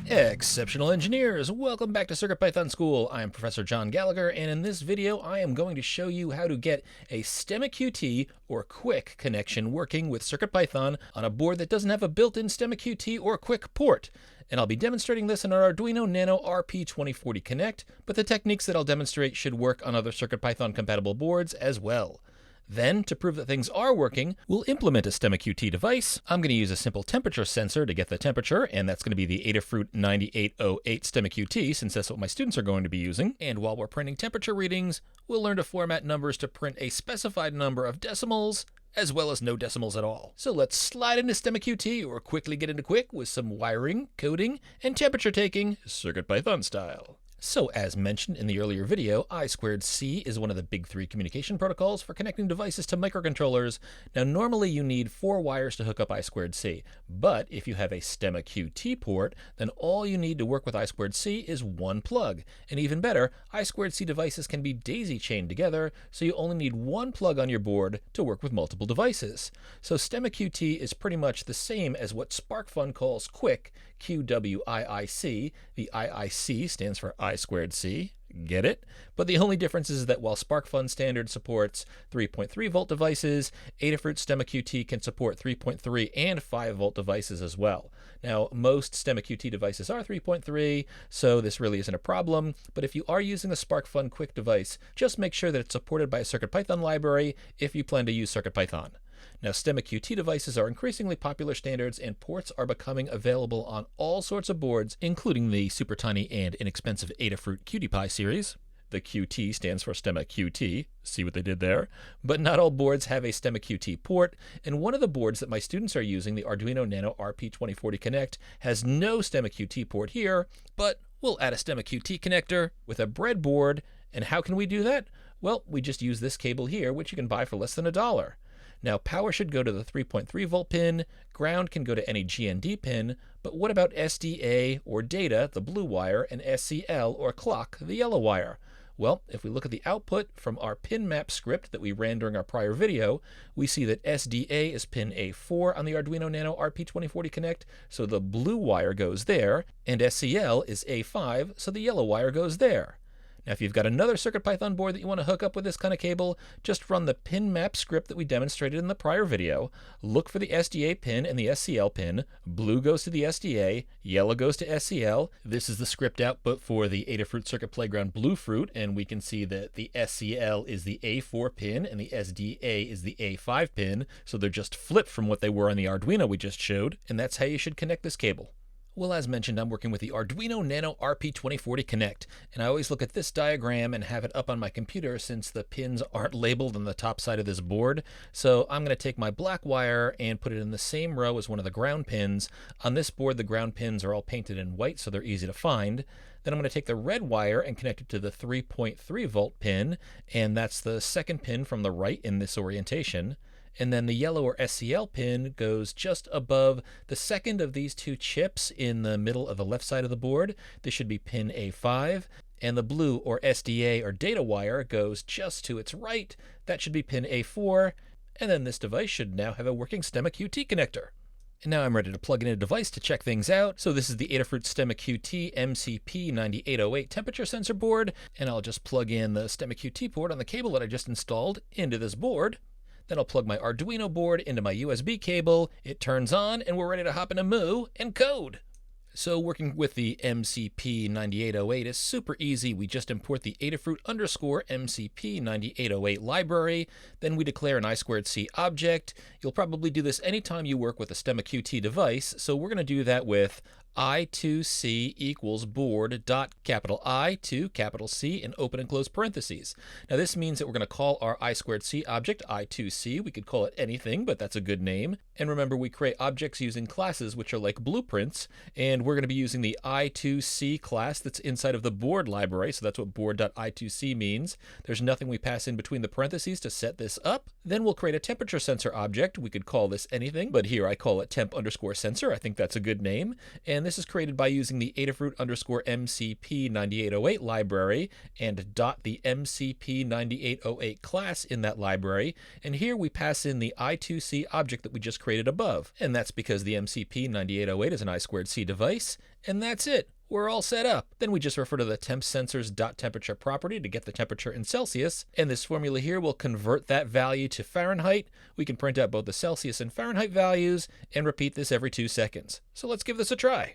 Exceptional engineers, welcome back to CircuitPython School. I am Professor John Gallaugher, and in this video I am going to show you how to get a STEMMA-QT or Qwiic connection working with CircuitPython on a board that doesn't have a built-in STEMMA-QT or Qwiic port. And I'll be demonstrating this in our Arduino Nano RP2040 Connect, but the techniques that I'll demonstrate should work on other CircuitPython compatible boards as well. Then, to prove that things are working, we'll implement a STEMMA-QT device. I'm going to use a simple temperature sensor to get the temperature, and that's going to be the Adafruit MCP9808 STEMMA-QT, since that's what my students are going to be using. And while we're printing temperature readings, we'll learn to format numbers to print a specified number of decimals, as well as no decimals at all. So let's slide into STEMMA-QT, or quickly get into Qwiic with some wiring, coding, and temperature taking, CircuitPython style. So as mentioned in the earlier video, I2C is one of the big three communication protocols for connecting devices to microcontrollers. Now normally you need 4 wires to hook up I2C, but if you have a STEMMA-QT port, then all you need to work with I2C is one plug. And even better, I2C devices can be daisy-chained together, so you only need one plug on your board to work with multiple devices. So STEMMA-QT is pretty much the same as what SparkFun calls Qwiic, Qwiic. The IIC stands for I2C. Get it? But the only difference is that while SparkFun standard supports 3.3 volt devices, Adafruit STEMMA-QT can support 3.3 and 5 volt devices as well. Now, most STEMMA-QT devices are 3.3, so this really isn't a problem. But if you are using the SparkFun Qwiic device, just make sure that it's supported by a CircuitPython library if you plan to use CircuitPython. Now, STEMMA-QT devices are increasingly popular standards, and ports are becoming available on all sorts of boards, including the super tiny and inexpensive Adafruit QT series. The QT stands for STEMMA-QT. See what they did there? But not all boards have a STEMMA-QT port, and one of the boards that my students are using, the Arduino Nano RP2040 Connect, has no STEMMA-QT port here, but we'll add a STEMMA-QT connector with a breadboard. And how can we do that? Well, we just use this cable here, which you can buy for less than $1. Now, power should go to the 3.3 volt pin, ground can go to any GND pin, but what about SDA or data, the blue wire, and SCL or clock, the yellow wire? Well, if we look at the output from our pin map script that we ran during our prior video, we see that SDA is pin A4 on the Arduino Nano RP2040 Connect, so the blue wire goes there, and SCL is A5, so the yellow wire goes there. Now, if you've got another CircuitPython board that you want to hook up with this kind of cable, just run the pin map script that we demonstrated in the prior video. Look for the SDA pin and the SCL pin. Blue goes to the SDA, yellow goes to SCL. This is the script output for the Adafruit Circuit Playground Bluefruit, and we can see that the SCL is the A4 pin and the SDA is the A5 pin, so they're just flipped from what they were on the Arduino we just showed, and that's how you should connect this cable. Well, as mentioned, I'm working with the Arduino Nano RP2040 Connect, and I always look at this diagram and have it up on my computer since the pins aren't labeled on the top side of this board. So I'm going to take my black wire and put it in the same row as one of the ground pins. On this board, the ground pins are all painted in white, so they're easy to find. Then I'm going to take the red wire and connect it to the 3.3 volt pin, and that's the second pin from the right in this orientation. And then the yellow or SCL pin goes just above the second of these two chips in the middle of the left side of the board. This should be pin A5. And the blue or SDA or data wire goes just to its right. That should be pin A4. And then this device should now have a working STEMMA-QT connector. And now I'm ready to plug in a device to check things out. So this is the Adafruit STEMMA-QT MCP9808 temperature sensor board. And I'll just plug in the STEMMA-QT port on the cable that I just installed into this board. Then I'll plug my Arduino board into my USB cable, it turns on, and we're ready to hop into Moo and code. So working with the MCP9808 is super easy. We just import the Adafruit _MCP9808 library, then we declare an I2C object. You'll probably do this anytime you work with a STEMMA-QT device, so we're going to do that with I2C equals board dot capital I to capital C and open and close parentheses. Now this means that we're going to call our I2C object I2C. We could call it anything, but that's a good name. And remember, we create objects using classes which are like blueprints, and we're going to be using the I2C class that's inside of the board library, so that's what board.I2C means. There's nothing we pass in between the parentheses to set this up. Then we'll create a temperature sensor object. We could call this anything, but here I call it temp_sensor. I think that's a good name. And And this is created by using the Adafruit MCP9808 library and the MCP9808 class in that library. And here we pass in the I2C object that we just created above. And that's because the MCP9808 is an I2C device. And that's it. We're all set up. Then we just refer to the temp sensor's .temperature property to get the temperature in Celsius. And this formula here will convert that value to Fahrenheit. We can print out both the Celsius and Fahrenheit values and repeat this every 2 seconds. So let's give this a try.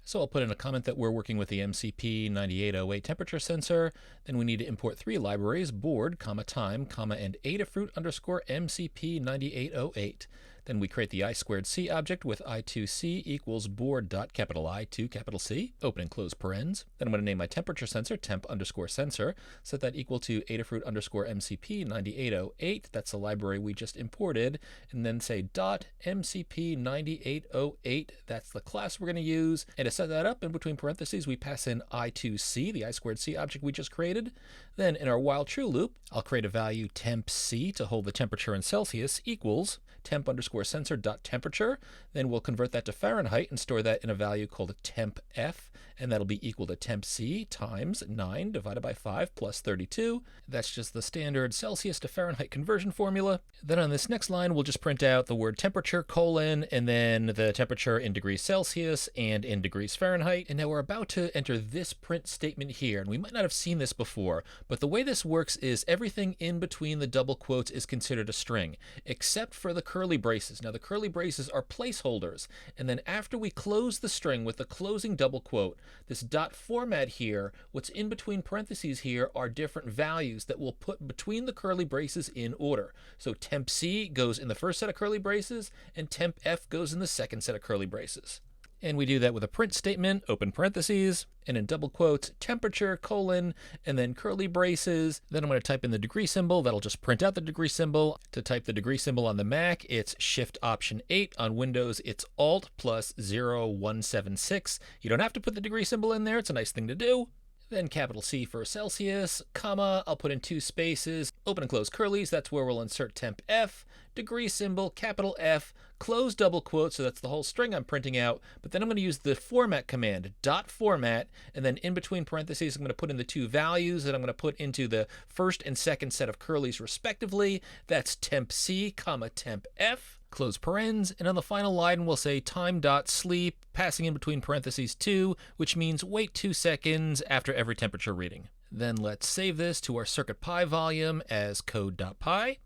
So I'll put in a comment that we're working with the MCP9808 temperature sensor. Then we need to import 3 libraries, board, time, and Adafruit MCP9808. Then we create the I2C object with I2C equals board.I2C, open and close parens. Then I'm going to name my temperature sensor temp_sensor, set that equal to Adafruit MCP9808. That's the library we just imported. And then say .MCP9808. That's the class we're going to use. And to set that up, in between parentheses, we pass in I2C, the I2C object we just created. Then in our while true loop, I'll create a value temp_C to hold the temperature in Celsius equals temp_sensor.temperature. Then we'll convert that to Fahrenheit and store that in a value called temp_F, and that'll be equal to temp_C times 9 divided by 5 plus 32. That's just the standard Celsius to Fahrenheit conversion formula. Then on this next line, we'll just print out the word temperature, and then the temperature in degrees Celsius and in degrees Fahrenheit. And now we're about to enter this print statement here, and we might not have seen this before, but the way this works is everything in between the double quotes is considered a string, except for the curly braces. Now the curly braces are placeholders, and then after we close the string with the closing double quote, this dot format here, what's in between parentheses here are different values that we'll put between the curly braces in order. So temp_C goes in the first set of curly braces, and temp_F goes in the second set of curly braces. And we do that with a print statement, open parentheses, and in double quotes, temperature, and then curly braces. Then I'm going to type in the degree symbol. That'll just print out the degree symbol. To type the degree symbol on the Mac, it's Shift-Option-8. On Windows, it's Alt+0176. You don't have to put the degree symbol in there. It's a nice thing to do. Then capital C for Celsius, comma, I'll put in 2 spaces, open and close curlies, that's where we'll insert temp_F, degree symbol, capital F, close double quote, so that's the whole string I'm printing out, but then I'm going to use the format command, .format, and then in between parentheses I'm going to put in the 2 values that I'm going to put into the first and second set of curlies respectively. That's temp_C, temp_F. Close parens, and on the final line we'll say time.sleep, passing in between parentheses 2, which means wait 2 seconds after every temperature reading. Then let's save this to our CircuitPy volume as code.py.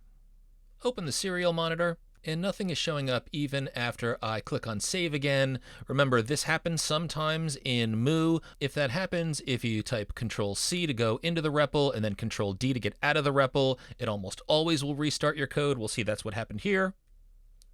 Open the serial monitor, and nothing is showing up even after I click on save again. Remember, this happens sometimes in Mu. If that happens, if you type Control-C to go into the REPL and then Control-D to get out of the REPL, it almost always will restart your code. We'll see that's what happened here.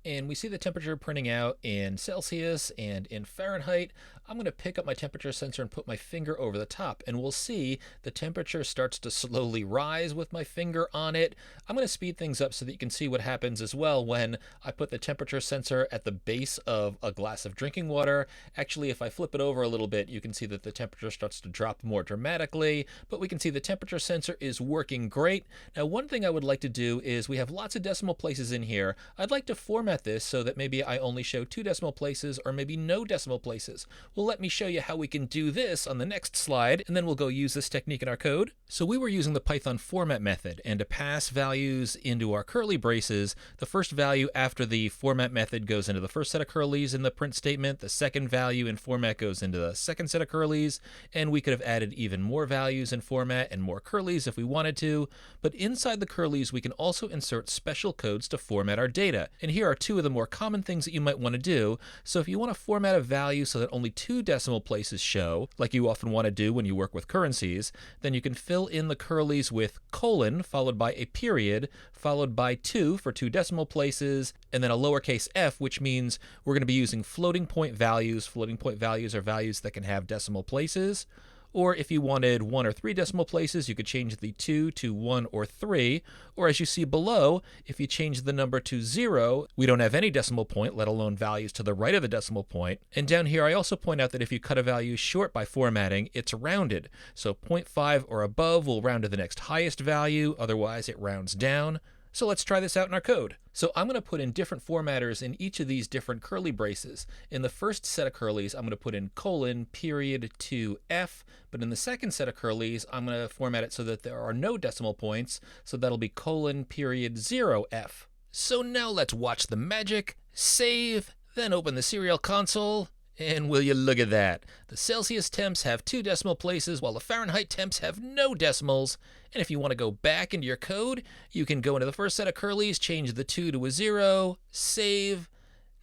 And we see the temperature printing out in Celsius and in Fahrenheit. I'm going to pick up my temperature sensor and put my finger over the top, and we'll see the temperature starts to slowly rise with my finger on it. I'm going to speed things up so that you can see what happens as well when I put the temperature sensor at the base of a glass of drinking water. Actually, if I flip it over a little bit, you can see that the temperature starts to drop more dramatically, but we can see the temperature sensor is working great. Now, one thing I would like to do is we have lots of decimal places in here. I'd like to format this so that maybe I only show 2 decimal places or maybe no decimal places. Well, let me show you how we can do this on the next slide, and then we'll go use this technique in our code. So we were using the Python format method, and to pass values into our curly braces, the first value after the format method goes into the first set of curlies in the print statement, the second value in format goes into the second set of curlies, and we could have added even more values in format and more curlies if we wanted to, but inside the curlies we can also insert special codes to format our data, and here are 2 of the more common things that you might want to do. So if you want to format a value so that only 2 decimal places show, like you often want to do when you work with currencies, then you can fill in the curlies with colon followed by a period followed by 2 for 2 decimal places, and then a lowercase f, which means we're going to be using floating point values. Floating point values are values that can have decimal places. Or if you wanted 1 or 3 decimal places, you could change the 2 to 1 or 3. Or as you see below, if you change the number to 0, we don't have any decimal point, let alone values to the right of the decimal point. And down here, I also point out that if you cut a value short by formatting, it's rounded. So 0.5 or above will round to the next highest value, otherwise it rounds down. So let's try this out in our code. So I'm going to put in different formatters in each of these different curly braces. In the first set of curlies, I'm going to put in colon period to F, but in the second set of curlies, I'm going to format it so that there are no decimal points, so that'll be colon period 0F. So now let's watch the magic, save, then open the serial console, and will you look at that? The Celsius temps have 2 decimal places while the Fahrenheit temps have no decimals. And if you want to go back into your code, you can go into the first set of curlies, change the 2 to a 0, save.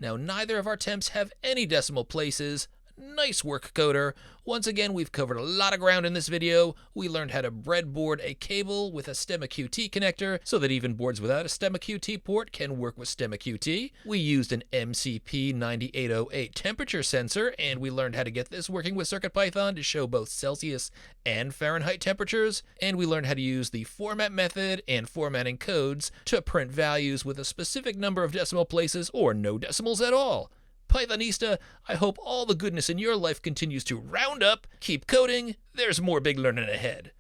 Now neither of our temps have any decimal places. Nice work, coder. Once again, we've covered a lot of ground in this video. We learned how to breadboard a cable with a STEMMA-QT connector so that even boards without a STEMMA-QT port can work with STEMMA-QT. We used an MCP9808 temperature sensor, and we learned how to get this working with CircuitPython to show both Celsius and Fahrenheit temperatures. And we learned how to use the format method and formatting codes to print values with a specific number of decimal places or no decimals at all. Pythonista, I hope all the goodness in your life continues to round up. Keep coding. There's more big learning ahead.